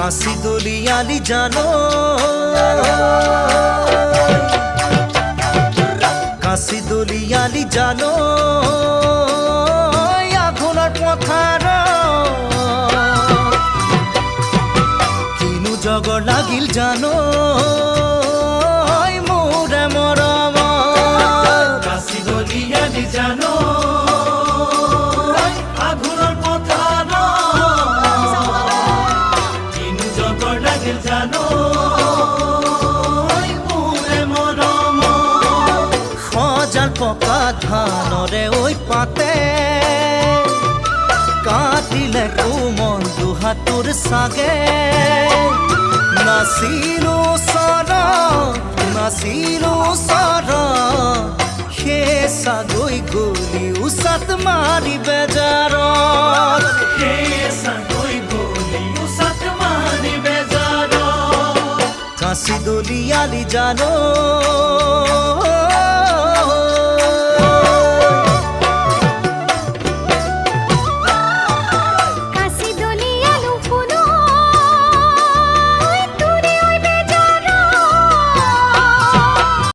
কাশি দলিয়ালি জানো কাশি দলিয়ালি জানো আঘোণৰ পথাৰ কিনো জগৰ লাগিল জানো মোৰে মৰম কাশি দলিয়ালি জানো আঘোণৰ পথাৰ কিনো জগৰ লাগিল জানো পকা ধানৰে ঐ পাতে কাটিলে কোমল দুহাটোৰ চাগে নাচিলো চৰ সেই চাগৈ গলি উচাত মাৰি বেজাৰত কাশি দলিয়ালি জানো